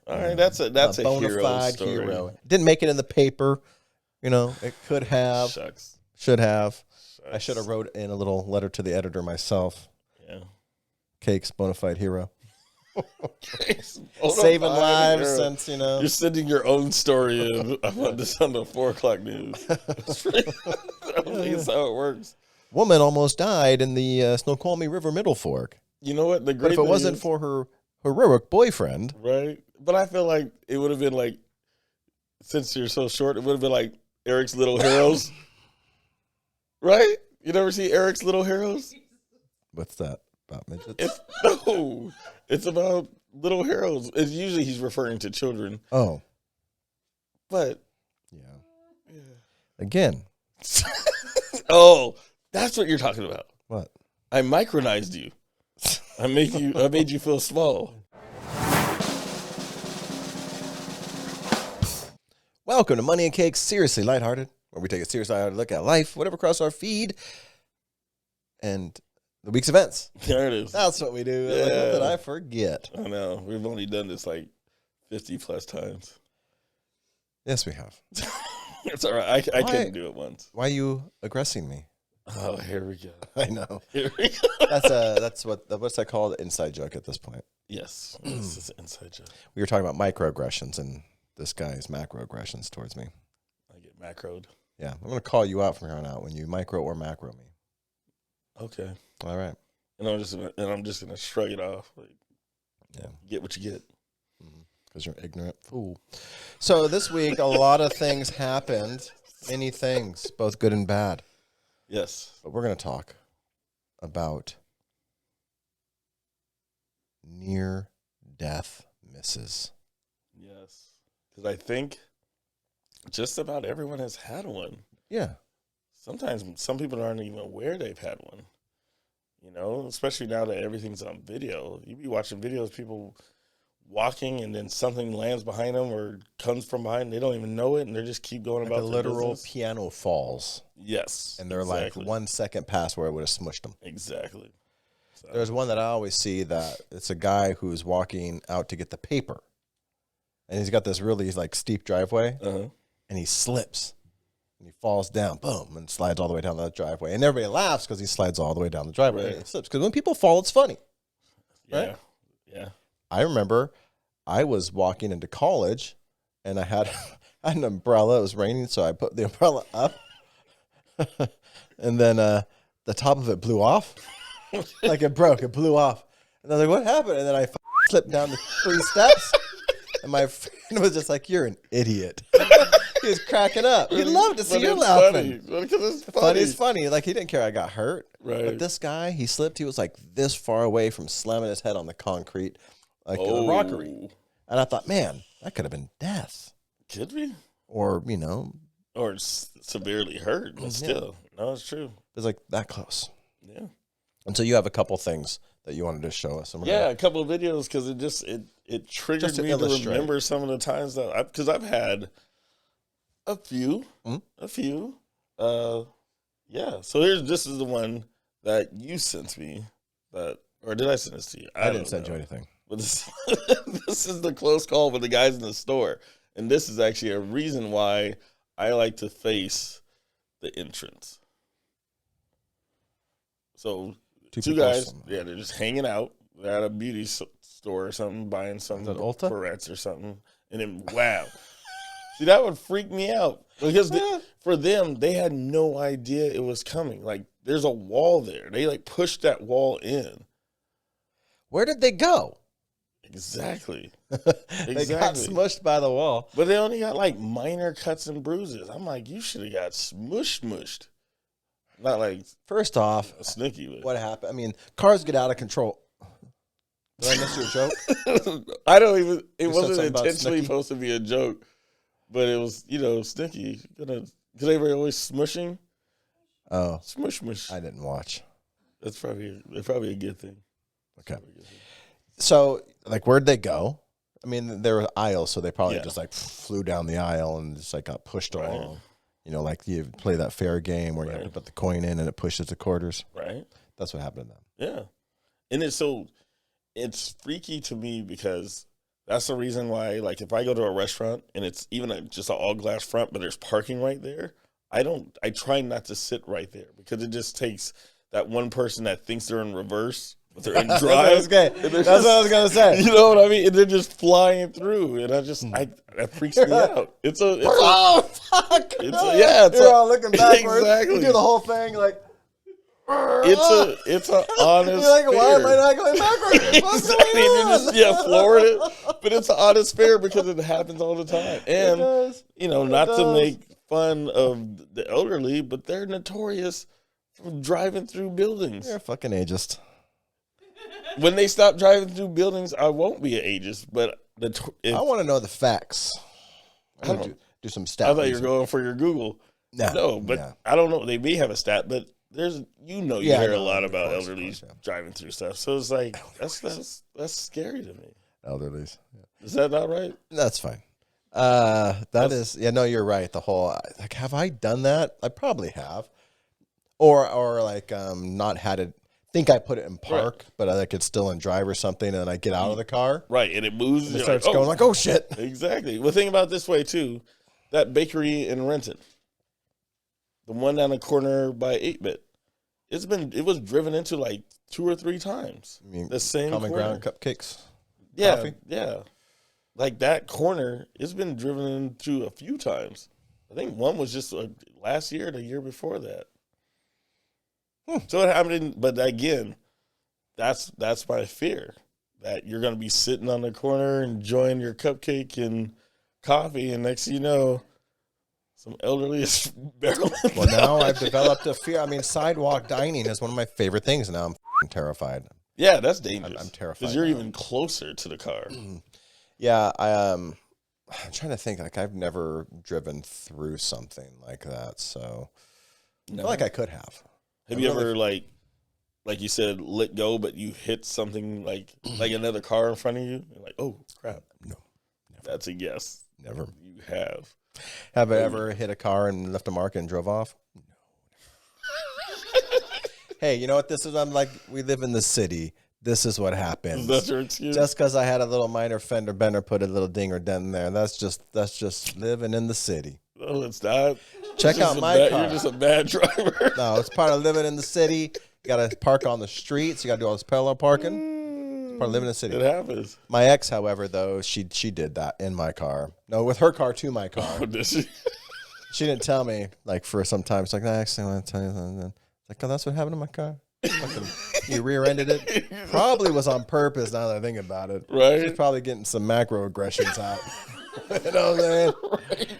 All right, that's a bona hero fide story. hero. Didn't make it in the paper. It could have. Shucks. Should have. Shucks. I should have wrote in a little letter to the editor myself. Yeah. Cakes, bona fide hero. Bona Saving fide lives hero. since, You're sending your own story in. I want this on the 4 o'clock news. I don't think it's how it works. Woman almost died in the Snoqualmie River Middle Fork. You know what? The great But if it thing wasn't is, for her heroic boyfriend. right? But I feel like it would have been like, since you're so short, it would have been like Eric's Little Heroes. Right? You never see Eric's Little Heroes? What's that? About midgets? It's about little heroes. It's usually he's referring to children. Oh. But Yeah. Again. Oh, that's what you're talking about. What? I micronized you. I made you feel small. Welcome to Money and Cakes, seriously lighthearted, where we take a serious lighthearted look at life, whatever across our feed, and the week's events. There it is. That's what we do. Yeah. Like, what did I forget? I know. We've only done this like 50 plus times. Yes, we have. It's all right. I couldn't do it once. Why are you aggressing me? Oh, here we go. I know. Here we go. What's that called? Inside joke at this point. Yes. This is an inside joke. We were talking about microaggressions, and this guy's macroaggressions towards me. I get macroed. Yeah, I'm going to call you out from here on out when you micro or macro me. Okay. All right. And I'm just gonna shrug it off. Like, yeah. Get what you get. Because you're an ignorant fool. So this week, a lot of things happened. Many things, both good and bad. Yes. But we're going to talk about near-death misses. Yes. Because I think just about everyone has had one. Yeah. Sometimes some people aren't even aware they've had one. Especially now that everything's on video. You be watching videos, people walking, and then something lands behind them or comes from behind. They don't even know it, and they just keep going Like about the their literal business. piano falls. Yes. And they're like 1 second past where it would have smushed them. Exactly. So, There's one that I always see that it's a guy who's walking out to get the paper. And he's got this really steep driveway. And he slips. And he falls down, boom, and slides all the way down the driveway. And everybody laughs because he slides all the way down the driveway. Right. And he slips. Because when people fall, it's funny. Right? Yeah. I remember I was walking into college, and I had an umbrella. It was raining, so I put the umbrella up. And then the top of it blew off. Like it broke. It blew off. And I was like, what happened? And then I slipped down the 3 steps. And my friend was just like, you're an idiot. He was cracking up. He loved to see you laughing. Because it's Funny is funny. Like, he didn't care I got hurt. Right. But this guy, he slipped. He was like this far away from slamming his head on the concrete, like a rockery. And I thought, man, that could have been death. Could be. Or, Or severely hurt, but still. No, it's true. It's like that close. Yeah. And so you have a couple things that you wanted to show us. A couple of videos because it triggered Just to me illustrate. to remember some of the times that because I've had a few. Yeah. So this is the one that you sent me or did I send this to you? I didn't send you anything. But this is the close call with the guys in the store, and this is actually a reason why I like to face the entrance. So. Two guys, they're just hanging out. They're at a beauty store or something, buying some barrettes or something. And then, wow. See, that would freak me out. Because for them, they had no idea it was coming. Like, there's a wall there. They, pushed that wall in. Where did they go? Exactly. They got smushed by the wall. But they only got, minor cuts and bruises. I'm like, you should have got smushed. Not first off, sneaky. What happened? I mean, cars get out of control. Did I miss your joke? I don't even. It You said wasn't something about intentionally Snooki? supposed to be a joke, but it was, sneaky. Because they were always smushing. Oh, Smush. I didn't watch. That's probably a good thing. Okay. So, where'd they go? I mean, there were aisles, so they probably just flew down the aisle and just got pushed along. You play that fair game where you have to put the coin in and it pushes the quarters. Right. That's what happened to them. Yeah. And it's freaky to me because That's the reason why, like, if I go to a restaurant and it's even just an all glass front, but there's parking right there, I try not to sit right there because it just takes that one person that thinks they're in reverse, but they're in drive. That's what I was going to say. You know what I mean? And they're just flying through, and that freaks me out. It's a fuck! You're all looking backwards. Exactly. You do the whole thing like. It's an honest. You're like, fear. why am I not going backwards? What's Exactly. going on? You just floored it, but it's an honest fear because it happens all the time. And not to make fun of the elderly, but they're notorious for driving through buildings. You're a fucking ageist. When they stop driving through buildings, I won't be an ageist. But I want to know the facts. I want to do some stats. I thought you were going for your Google. No, but I don't know. They may have a stat, but there's you hear a lot about elderlies driving through stuff. So it's like that's scary to me. Elderlies. Yeah. Is that not right? That's fine. No, you're right. The whole like, have I done that? I probably have, or like not had it. Think I put it in park, but I like it's still in drive or something, and then I get out of the car, right, and it moves, and it starts going like, oh shit. Exactly. Well, think about it this way too. That bakery in Renton, the one down the corner by 8-Bit, it was driven into like 2 or 3 times. I mean, the same common corner. ground cupcakes. Yeah, coffee? Yeah. Like that corner, it's been driven into a few times. I think one was just last year, the year before that. So it happened, but again, that's my fear, that you're going to be sitting on the corner enjoying your cupcake and coffee, and next thing you know, some elderly is barreling. Well, now I've developed a fear. I mean, sidewalk dining is one of my favorite things. Now I'm terrified. Yeah, that's dangerous. I'm terrified because you're even closer to the car. Yeah, I'm trying to think. Like, I've never driven through something like that, so I feel like I could have. Have you ever like you said, let go, but you hit something like another car in front of you? You're like, oh crap! No, never. That's a yes. Never. You have. Have I ever hit a car and left a mark and drove off? No. Hey, you know what this is? I'm like, we live in the city. This is what happens. That's your excuse. Just because I had a little minor fender bender, put a little ding or dent in there. That's just living in the city. No, it's not. Check out my car. You're just a bad driver. No, it's part of living in the city. You got to park on the streets. You got to do all this parallel parking. It's part of living in the city. It happens. My ex, however, though, she did that in my car. No, with her car to my car. Oh, did she? She didn't tell me, like, for some time. It's like, no, actually, I want to tell you something. It's like, oh, that's what happened to my car. You rear-ended it. Probably was on purpose, now that I think about it. Right. She's probably getting some macroaggressions out. You know what I'm saying? Right.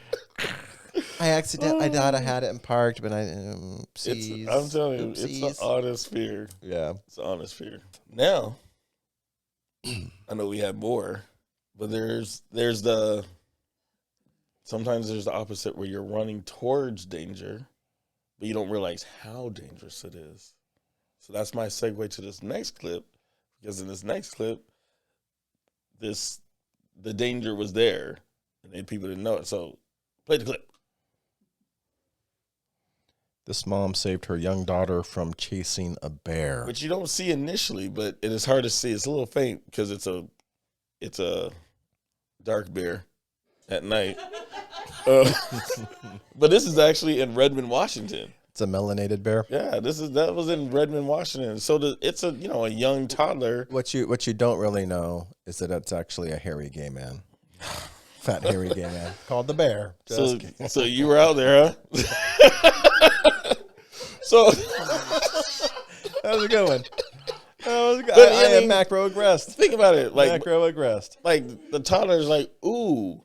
I thought I had it and parked, but I'm telling you, it's an honest fear. Yeah. It's an honest fear. Now, I know we have more, but sometimes there's the opposite where you're running towards danger, but you don't realize how dangerous it is. So that's my segue to this next clip, because in this next clip, the danger was there, and then people didn't know it. So play the clip. This mom saved her young daughter from chasing a bear. Which you don't see initially, but it is hard to see. It's a little faint because it's a dark bear at night. But this is actually in Redmond, Washington. It's a melanated bear. Yeah, that was in Redmond, Washington. So it's a young toddler. What you don't really know is that it's actually a hairy gay man. Fat hairy gay man called the bear. So you were out there, huh? So that was a good one. I am macroaggressed. Think about it, like macroaggressed. Like the toddler's like, ooh,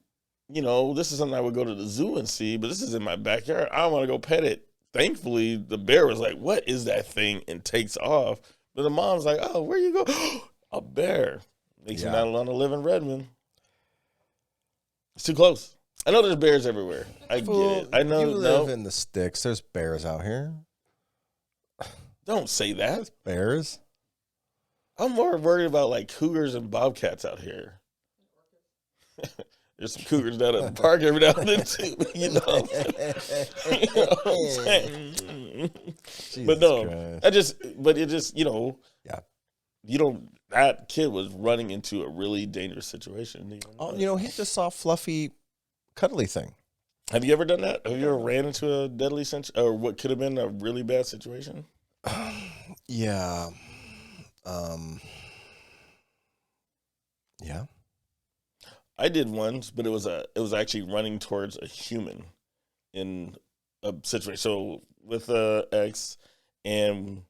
this is something I would go to the zoo and see, but this is in my backyard. I want to go pet it. Thankfully, the bear was like, what is that thing? And takes off. But the mom's like, oh, where you go? A bear. Makes you not want to live in Redmond. It's too close. I know there's bears everywhere. I get it. I know. You live in the sticks. There's bears out here. Don't say that. There's bears. I'm more worried about like cougars and bobcats out here. There's some cougars down at the park every now and then too. You know what I'm saying? But no, Christ. It just, yeah. You don't, that kid was running into a really dangerous situation. Oh, he just saw fluffy, cuddly thing. Have you ever done that? Have you ever ran into a deadly or what could have been a really bad situation? Yeah. Yeah. I did once, but it was actually running towards a human in a situation. So with a ex, and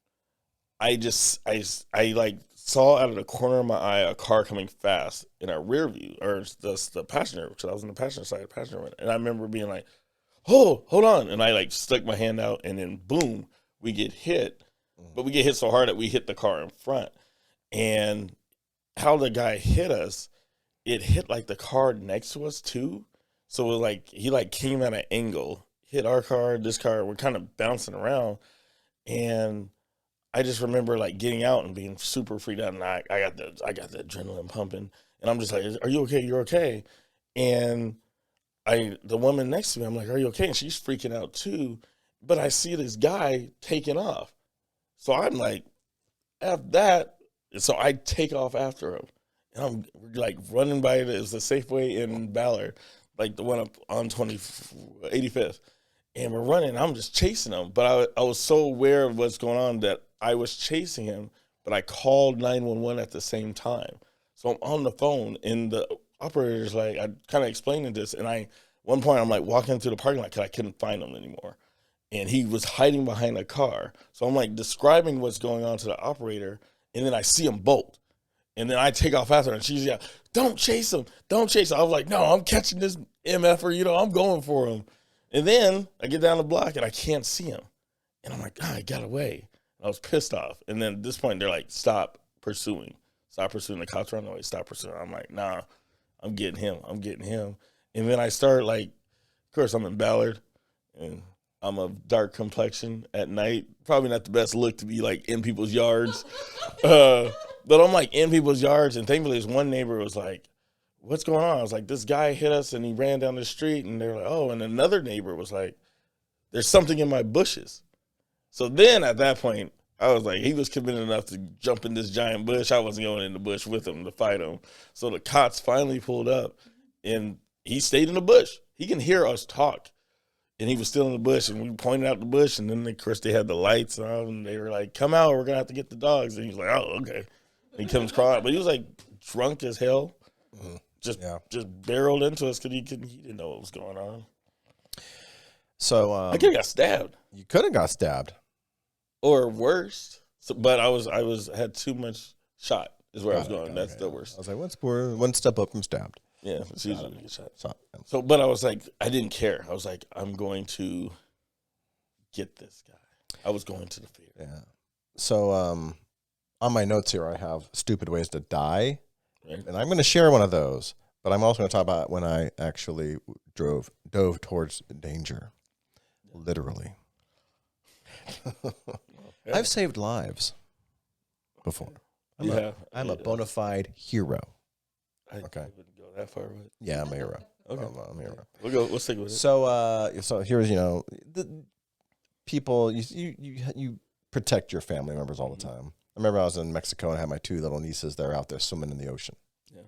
I like saw out of the corner of my eye a car coming fast in our rear view, or the passenger, because I was in the passenger side, and I remember being like, "Oh, hold on!" And I like stuck my hand out, and then boom, we get hit, but we get hit so hard that we hit the car in front, and how the guy hit us, it hit like the car next to us too. So it was like he like came at an angle, hit our car, this car. We're kind of bouncing around, and I just remember like getting out and being super freaked out, and I got the adrenaline pumping, and I'm just like, "Are you okay? You're okay?" And the woman next to me, I'm like, "Are you okay?" And she's freaking out too, but I see this guy taking off, so I'm like, "F that!" And so I take off after him. And I'm like running by it. It was the Safeway in Ballard, like the one up on 85th. And we're running. I'm just chasing him. But I was so aware of what's going on that I was chasing him, but I called 911 at the same time. So I'm on the phone, and the operator's like, I kind of explaining this. And one point, I'm like walking through the parking lot because I couldn't find him anymore. And he was hiding behind a car. So I'm like describing what's going on to the operator, and then I see him bolt. And then I take off after her, and she's like, "Don't chase him. Don't chase him." I was like, "No, I'm catching this MFer, I'm going for him." And then I get down the block, and I can't see him. And I'm like, "I got away." I was pissed off. And then at this point, they're like, stop pursuing. Stop pursuing. The cops are on the way. Stop pursuing. I'm like, nah, I'm getting him. And then I start like, of course, I'm in Ballard, and I'm a dark complexion at night. Probably not the best look to be like in people's yards. But I'm like in people's yards, and thankfully this one neighbor was like, "What's going on?" I was like, "This guy hit us and he ran down the street." And they're like, "Oh," and another neighbor was like, "There's something in my bushes." So then at that point, I was like, he was committed enough to jump in this giant bush. I wasn't going in the bush with him to fight him. So the cops finally pulled up, and he stayed in the bush. He can hear us talk. And he was still in the bush, and we pointed out the bush, and then, of course, they had the lights on, and they were like, "Come out, we're going to have to get the dogs." And he was like, "Oh, okay." And he comes crawling, but he was, like, drunk as hell, just barreled into us because he didn't know what was going on. So I could have got stabbed. You could have got stabbed. Or worse. So, but I had too much shot is where I was going. That's the worst. I was like, one step up from stabbed. Yeah, it's easy to get shot. So, but I was like, I didn't care. I was like, I'm going to get this guy. I was going to the fair. Yeah. So, on my notes here, I have stupid ways to die, right. And I'm going to share one of those. But I'm also going to talk about when I actually dove towards danger, literally. Okay. I've saved lives before. I'm a bona fide hero. I wouldn't go that far with it. Yeah, I'm a hero. Okay. I'm a hero. We'll stick with it. So here's, the people, you protect your family members all the time. I remember I was in Mexico and I had my two little nieces. They're out there swimming in the ocean. Yeah.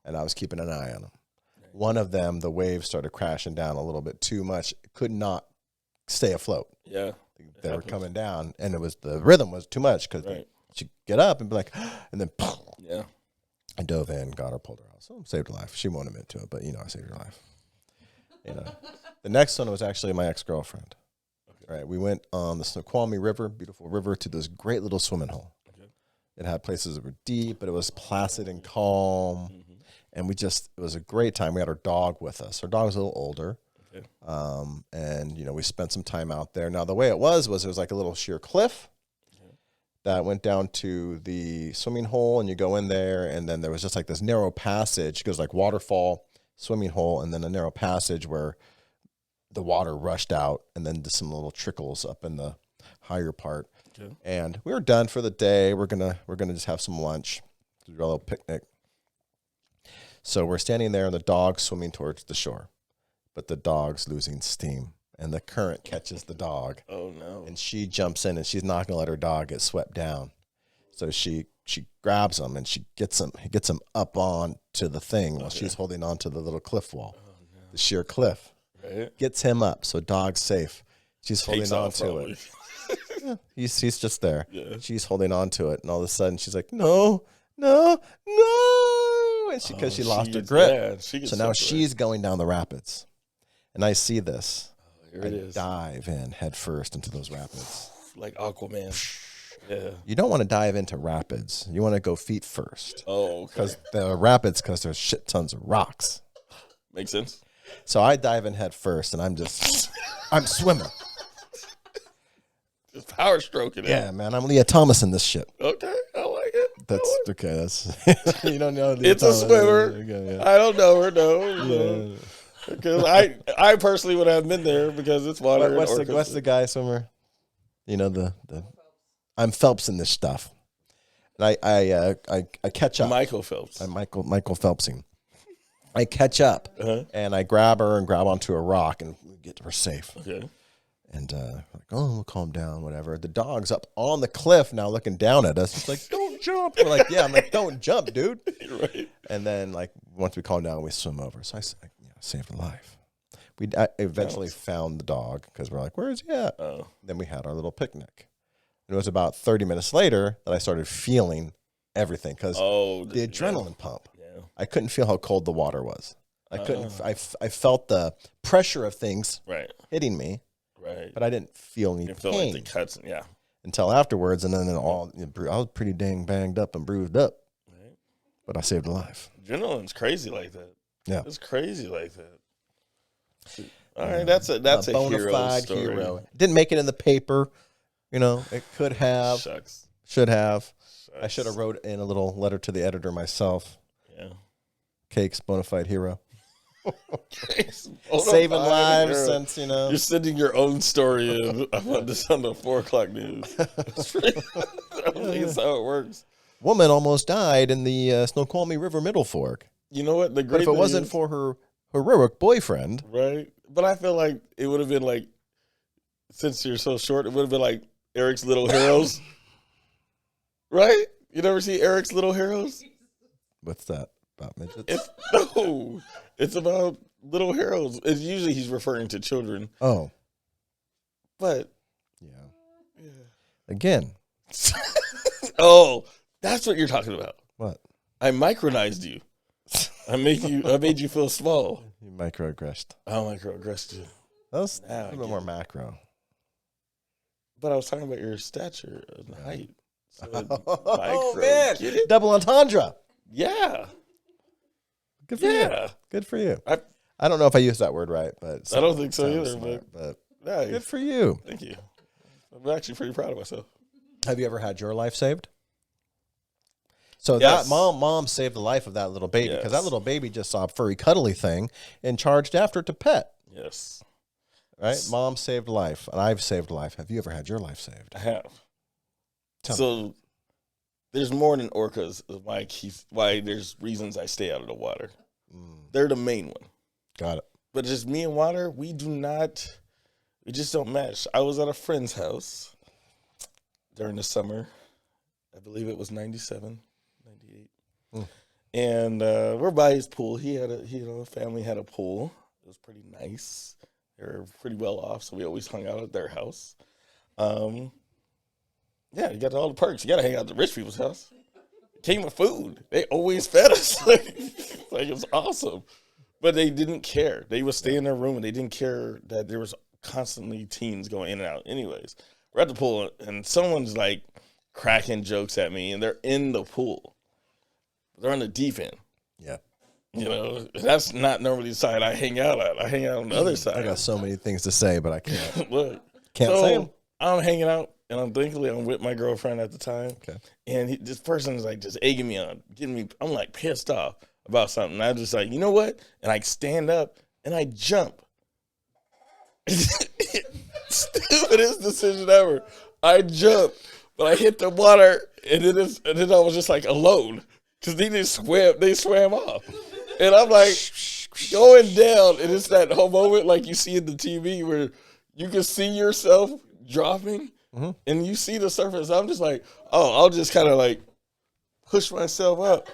And I was keeping an eye on them. Right. One of them, the waves started crashing down a little bit too much. Could not stay afloat. Yeah. They were coming down, and the rhythm was too much because she'd get up and be like, and then, yeah. I dove in, got her, pulled her out. So saved her life. She won't admit to it, but I saved her life. The next one was actually my ex-girlfriend. Okay. Right, we went on the Snoqualmie River, beautiful river, to this great little swimming hole. Okay. It had places that were deep, but it was placid and calm, and it was a great time. We had our dog with us. Our dog was a little older. And we spent some time out there. Now the way it was like a little sheer cliff that went down to the swimming hole, and you go in there, and then there was just like this narrow passage. It goes like waterfall, swimming hole, and then a narrow passage where the water rushed out, and then just some little trickles up in the higher part. Okay. And we were done for the day. We're gonna just have some lunch, do a little picnic. So we're standing there, and the dog's swimming towards the shore. But the dog's losing steam, and the current catches the dog. Oh, no. And she jumps in, and she's not going to let her dog get swept down. So she grabs him and she gets him up on to the thing while she's holding on to the little cliff wall, the sheer cliff. Right. Gets him up, so dog's safe. She's holding on to it. Yeah, he's just there. Yeah. She's holding on to it, and all of a sudden she's like, no, and because she lost her grip. So now she's going down the rapids, and I see this. Here it is. Dive in head first into those rapids, like Aquaman. Yeah. You don't want to dive into rapids. You want to go feet first. Oh, okay. Because there's shit tons of rocks. Makes sense. So I dive in head first, and I'm swimming. Just power stroking it. Yeah, man. I'm Leah Thomas in this shit. Okay, I like it. That's you don't know. It's a swimmer. I don't know her. No. Because I personally would have been there because it's water. What's the guy swimmer? You know the I'm Phelps in this stuff. And I catch up. Michael Phelps. I'm Michael Phelpsing. I catch up and I grab her and grab onto a rock and get her safe. Okay. And we'll calm down, whatever. The dog's up on the cliff now looking down at us. He's like, don't jump. We're like, yeah. I'm like, don't jump, dude. Right. And then once we calm down, we swim over. So I saved a life. I eventually found the dog because we're like, where is he at? Oh. Then we had our little picnic. And it was about 30 minutes later that I started feeling everything because the adrenaline pump. Yeah. I couldn't feel how cold the water was. I couldn't. I felt the pressure of things hitting me. Right. But I didn't feel any pain. Like the cuts, until afterwards, and then I was pretty dang banged up and bruised up. Right. But I saved a life. Adrenaline's crazy like that. Yeah. It's crazy like that. All right, that's a bona fide hero. Didn't make it in the paper. It could have. Shucks. Should have. Shucks. I should have wrote in a little letter to the editor myself. Yeah. Cakes, bona fide hero. Saving lives since, You're sending your own story about this on the 4 o'clock news. That's how it works. Woman almost died in the Snoqualmie River Middle Fork. You know what? But if it wasn't for her heroic boyfriend. Right. But I feel like it would have been like, since you're so short, it would have been like Eric's Little Heroes. Right? You never see Eric's Little Heroes? What's that? About midgets? It's about little heroes. It's usually he's referring to children. Oh. But. Yeah. Again. Oh, that's what you're talking about. What? I micronized you. I made you feel small. You microaggressed. I microaggressed you. That was a little bit more macro. But I was talking about your stature and height. So man. Double entendre. Yeah. Good for you. Good for you. I don't know if I used that word right, but I don't think so either. Smart, but nice. Good for you. Thank you. I'm actually pretty proud of myself. Have you ever had your life saved? So that mom saved the life of that little baby because that little baby just saw a furry cuddly thing and charged after it to pet. Yes. Right? Mom saved life, and I've saved life. Have you ever had your life saved? I have. So there's more than orcas. Why there's reasons I stay out of the water. They're the main one. Got it. But just me and water, we just don't match. I was at a friend's house during the summer. I believe it was 97, 98. And we're by his pool. Family had a pool. It was pretty nice. They were pretty well off, so we always hung out at their house. Yeah, you got all the perks. You got to hang out at the rich people's house. Came with food. They always fed us. It was awesome. But they didn't care. They would stay in their room, and they didn't care that there was constantly teens going in and out. Anyways, we're at the pool, and someone's cracking jokes at me, and they're in the pool. They're on the deep end. Yeah. That's not normally the side I hang out at. I hang out on the other side. I got so many things to say, but I can't. Look. Can't say them. I'm hanging out, and I'm with my girlfriend at the time. Okay. And this person is just egging me on, I'm pissed off about something. And I'm just you know what? And I stand up, and I jump. Stupidest decision ever. I jump, but I hit the water, and then I was just alone. Because they swam off. And I'm going down, and it's that whole moment you see in the TV where you can see yourself dropping, and you see the surface. I'm just I'll just kind of push myself up,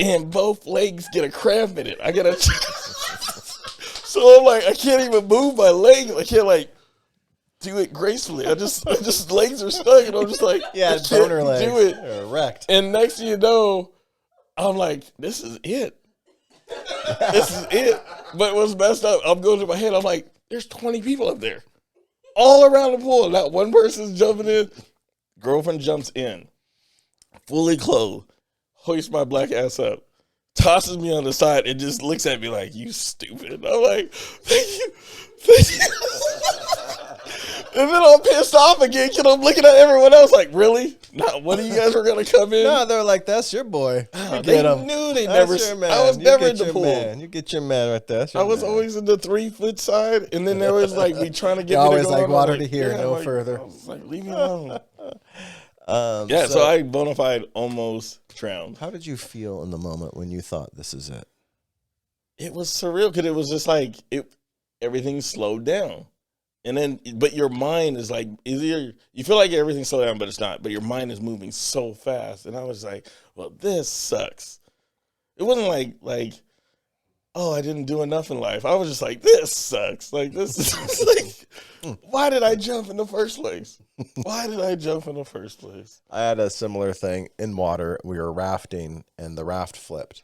and both legs get a cramp in it. I get a. So I'm like, I can't even move my leg. I can't like do it gracefully. I just legs are stuck, and I'm just like, yeah, boner legs do it. They're erect. And next thing you know, I'm like, this is it. This is it. But what's messed up, I'm going to my head, I'm like, there's 20 people up there. All around the pool. Not one person's jumping in. Girlfriend jumps in. Fully clothed. Hoists my black ass up. Tosses me on the side and just looks at me like, you stupid. I'm like, thank you. Thank you. And then I'm pissed off again because I'm looking at everyone else like, really? Not one of you guys were going to come in? No, they're like, that's your boy. They knew they never. I was never in the pool. Man. You get your man right there. I was always in the 3-foot side, and then there was like me trying to get me always to go like on. water to here, no further. I was like, leave me alone. So I bona fide almost drowned. How did you feel in the moment when you thought this is it? It was surreal because it was just like everything slowed down. And then, but your mind is like, you feel like everything's slowed down, but it's not. But your mind is moving so fast. And I was like, well, this sucks. It wasn't like, oh, I didn't do enough in life. I was just like, this sucks. Like, this is like, why did I jump in the first place? Why did I jump in the first place? I had a similar thing in water. We were rafting, and the raft flipped.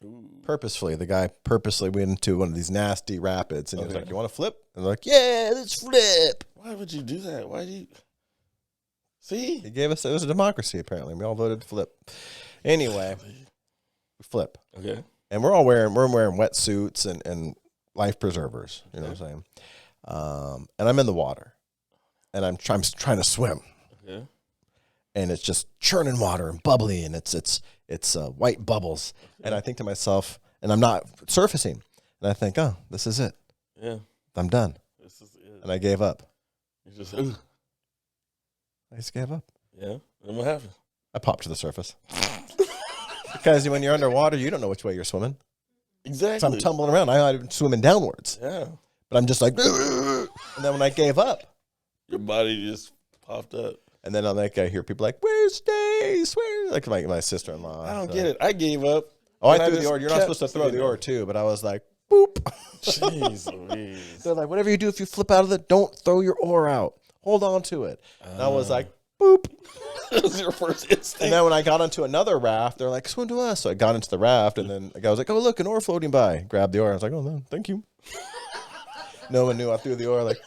Ooh. Purposefully, the guy purposely went into one of these nasty rapids, and he was like, you want to flip? And I'm like, yeah, let's flip. Why would you do that? Why do you... See? He gave us, it was a democracy, apparently. We all voted to flip. Anyway, we flip. Okay. And we're wearing wetsuits and life preservers, you know what I'm saying? And I'm in the water, and I'm trying to swim. Okay. And it's just churning water and bubbly, and it's white bubbles. Okay. And I think to myself, and I'm not surfacing, and I think, oh, this is it. Yeah. I'm done. This is it. And I gave up. You just, I just gave up. Yeah. And what happened? I popped to the surface. Because when you're underwater, you don't know which way you're swimming. Exactly. So I'm tumbling around. I'm swimming downwards. Yeah. But I'm just like, and then when I gave up, your body just popped up. And then I hear people like, where's Stace? Where's, like my sister-in-law. I don't get it. I gave up. Oh, I threw the oar. You're not supposed to throw the oar too, but I was like, boop. Jeez Louise. They're like, whatever you do, if you flip out of it, don't throw your oar out. Hold on to it. And I was like, boop. That was your first instinct. And then when I got onto another raft, they're like, swim to us. So I got into the raft, and then the guy was like, oh, look, an oar floating by. Grabbed the oar. I was like, oh, no, thank you. No one knew I threw the oar. Like,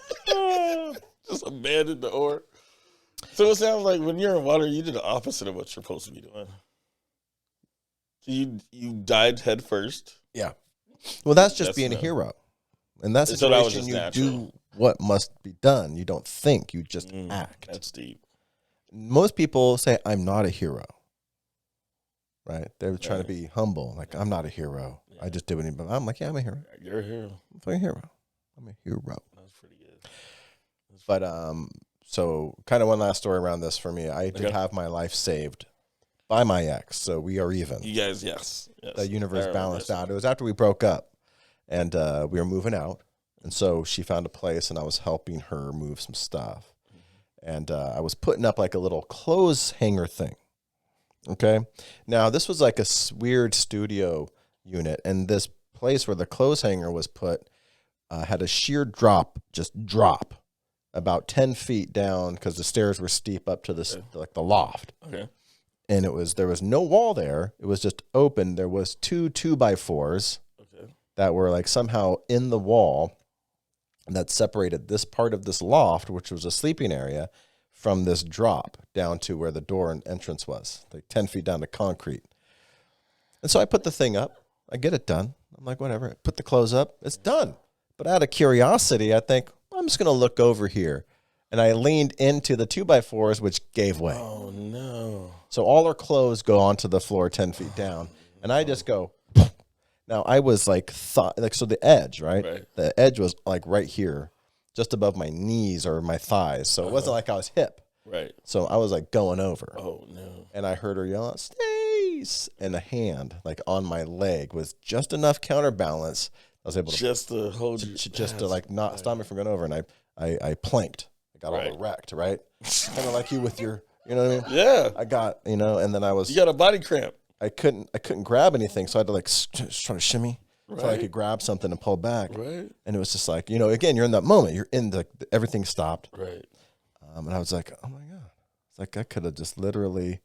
just abandoned the oar. So it sounds like when you're in water, you do the opposite of what you're supposed to be doing. So you died head first. Yeah. Well, that's just being a hero. In that situation, you do what must be done. You don't think. You just act. That's deep. Most people say, I'm not a hero. Right? They're trying to be humble. Like, I'm not a hero. Yeah. I just do it. But I'm like, yeah, I'm a hero. You're a hero. I'm a hero. I'm a hero. That's pretty good. But, so kind of one last story around this for me. I did have my life saved by my ex. So we are even. You guys, yes. The universe balanced out. It was after we broke up, and we were moving out. And so she found a place, and I was helping her move some stuff. And I was putting up like a little clothes hanger thing. Okay. Now, this was like a weird studio unit. And this place where the clothes hanger was put had a sheer drop about 10 feet down because the stairs were steep up to this, like the loft. Okay. And there was no wall there. It was just open. There was 2 2x4s that were like somehow in the wall that separated this part of this loft, which was a sleeping area, from this drop down to where the door and entrance was, like 10 feet down to concrete. And so I put the thing up. I get it done. I'm like, whatever. I put the clothes up. It's done. But out of curiosity, I think, I'm just going to look over here. And I leaned into the 2x4s, which gave way. Oh, no. So all our clothes go onto the floor 10 feet down. And I just go... Now, I was like so the edge, right? The edge was like right here, just above my knees or my thighs. So it wasn't like I was hip. Right. So I was like going over. Oh, no. And I heard her yell out, Stace! And a hand like on my leg was just enough counterbalance. I was able to just to hold you. Just to like not stop me from going over. And I planked. I got all erect, right? Kind of like you with your You know what I mean? Yeah. I got, and then You got a body cramp. I couldn't grab anything, so I had to like try to shimmy Right. so I could grab something and pull back. Right. And it was just like, again, you're in that moment. You're in everything stopped. Right. And I was like, oh my God. It's like I could have just literally.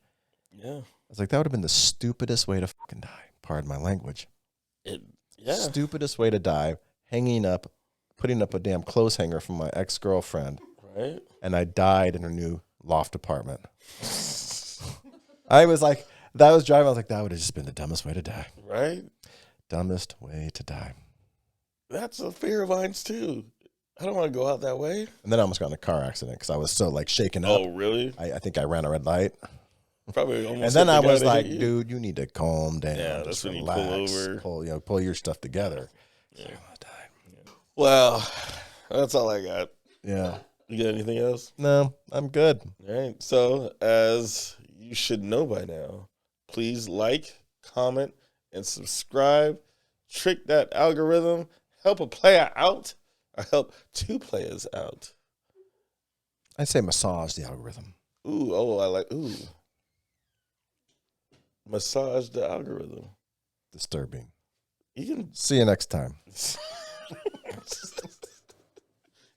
Yeah. I was like, that would have been the stupidest way to fucking die. Pardon my language. Yeah. Stupidest way to die, putting up a damn clothes hanger from my ex-girlfriend. Right. And I died in her new loft apartment. I was like, that was driving. I was like, that would have just been the dumbest way to die. Right. Dumbest way to die. That's a fear of mine too. I don't want to go out that way. And then I almost got in a car accident because I was so like shaken up. Oh, really? I think I ran a red light. Probably almost. And then I was like, dude, you need to calm down. Yeah, that's when relax, you pull over. Pull your stuff together. Yeah. So I'm gonna die. Yeah. Well, that's all I got. Yeah. You got anything else? No, I'm good. All right. So, as you should know by now, please like, comment, and subscribe. Trick that algorithm. Help a player out. Or help two players out. I'd say massage the algorithm. Ooh. Massage the algorithm. Disturbing. You can see you next time.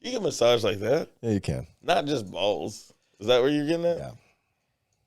You can massage like that. Yeah, you can. Not just balls. Is that where you're getting at? Yeah.